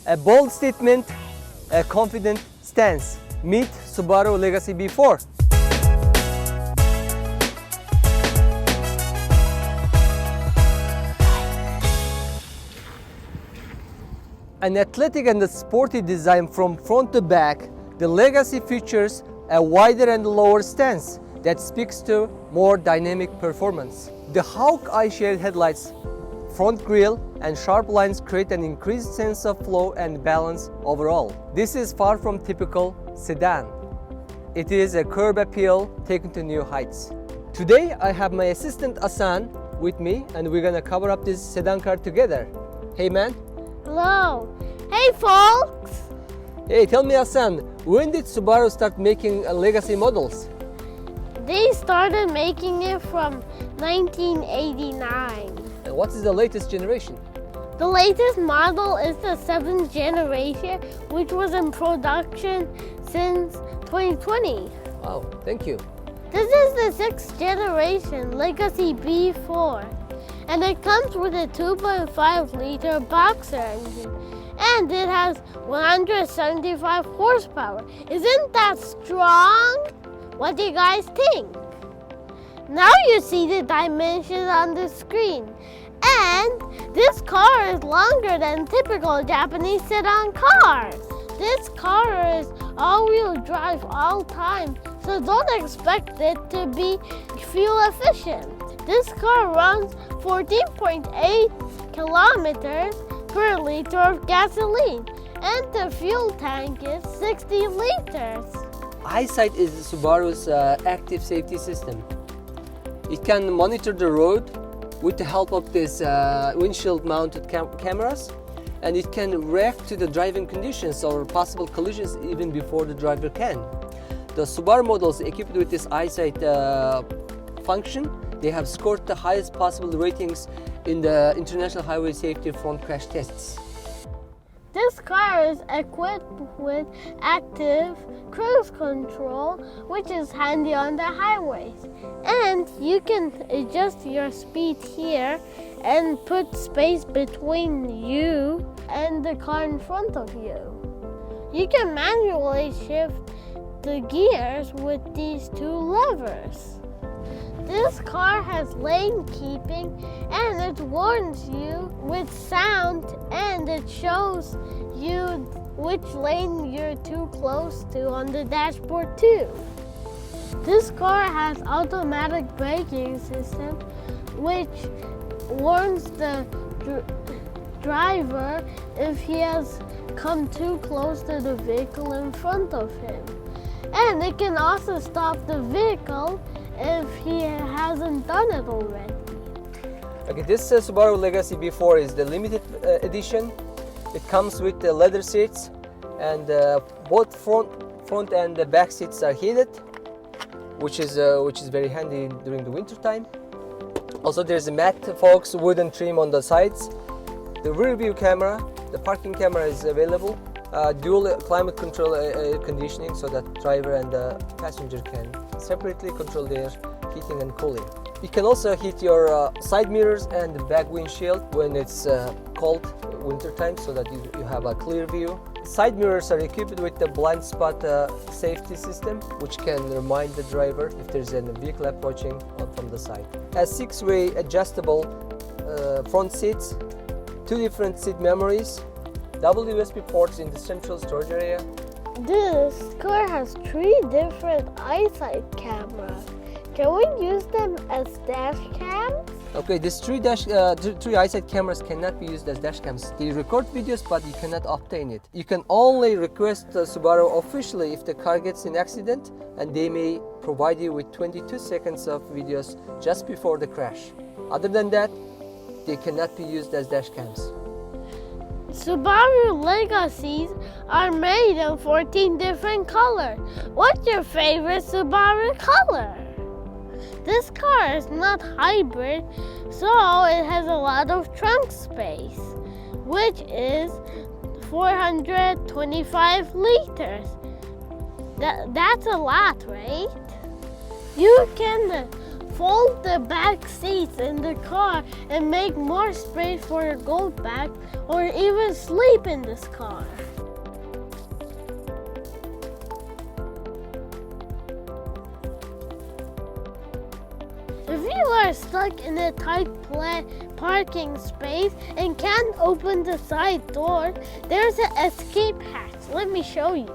A bold statement, a confident stance. Meet Subaru Legacy B4. An athletic and a sporty design from front to back, the Legacy features a wider and lower stance that speaks to more dynamic performance. The Hawk-Eye shaded headlights, front grille and sharp lines create an increased sense of flow and balance overall. This is far from typical sedan. It is a curb appeal taken to new heights. Today I have my assistant Asan with me and we're gonna cover up this sedan car together. Hey man. Hello. Hey folks. Hey, tell me Asan, when did Subaru start making Legacy models? They started making it from 1989. And what is the latest generation? The latest model is the 7th generation, which was in production since 2020. Wow, thank you. This is the 6th generation Legacy B4, and it comes with a 2.5 liter boxer engine, and it has 175 horsepower. Isn't that strong? What do you guys think? Now you see the dimensions on the screen. And this car is longer than typical Japanese sedan cars. This car is all-wheel drive all time, so don't expect it to be fuel efficient. This car runs 14.8 kilometers per liter of gasoline, and the fuel tank is 60 liters. EyeSight is Subaru's active safety system. It can monitor the road with the help of this windshield mounted cameras, and it can react to the driving conditions or possible collisions even before the driver can. The Subaru models equipped with this EyeSight function, they have scored the highest possible ratings in the International Highway Safety Front Crash Tests. This car is equipped with active cruise control, which is handy on the highways. And you can adjust your speed here and put space between you and the car in front of you. You can manually shift the gears with these 2 levers. This car has lane keeping, and it warns you with sound, and it shows you which lane you're too close to on the dashboard too. This car has automatic braking system, which warns the driver if he has come too close to the vehicle in front of him. And it can also stop the vehicle if he hasn't done it already. Okay, this Subaru Legacy B4 is the limited edition. It comes with the leather seats, and both front and the back seats are heated, which is very handy during the winter time. Also, there's a matte Fox wooden trim on the sides. The rear view camera, the parking camera is available. Dual climate control air conditioning, so that driver and the passenger can separately control their heating and cooling. You can also heat your side mirrors and the back windshield when it's cold winter time, so that you have a clear view. Side mirrors are equipped with the blind spot safety system, which can remind the driver if there's a vehicle approaching from the side. A 6-way adjustable front seats, 2 different seat memories, double USB ports in the central storage area. This car has 3 different EyeSight cameras. Can we use them as dash cams? Okay, these 3 EyeSight cameras cannot be used as dash cams. They record videos, but you cannot obtain it. You can only request Subaru officially if the car gets in accident, and they may provide you with 22 seconds of videos just before the crash. Other than that, they cannot be used as dash cams. Subaru Legacies are made in 14 different colors. What's your favorite Subaru color? This car is not hybrid, so it has a lot of trunk space, which is 425 liters. That's a lot, right? You can fold the back seats in the car and make more space for your gold bag, or even sleep in this car. If you are stuck in a tight parking space and can't open the side door, there's an escape hatch. Let me show you.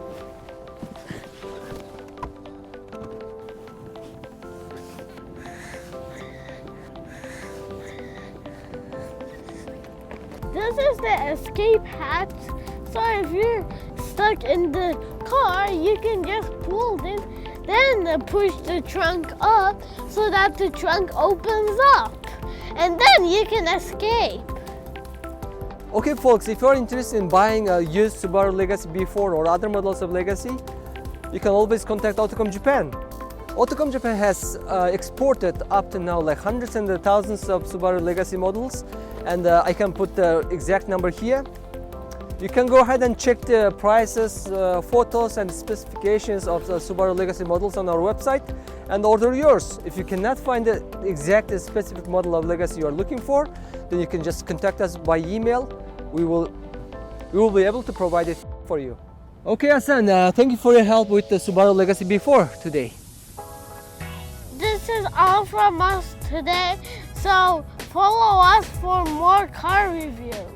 This is the escape hatch. So if you're stuck in the car, you can just pull this, then push the trunk up so that the trunk opens up. And then you can escape. Okay folks, if you're interested in buying a used Subaru Legacy B4 or other models of Legacy, you can always contact Autocom Japan. Autocom Japan has exported up to now like hundreds and thousands of Subaru Legacy models, and I can put the exact number here. You can go ahead and check the prices, photos and specifications of the Subaru Legacy models on our website and order yours. If you cannot find the exact specific model of Legacy you are looking for, then you can just contact us by email. We will be able to provide it for you. Okay, Hassan, thank you for your help with the Subaru Legacy B4 today. This is all from us today, so follow us for more car reviews.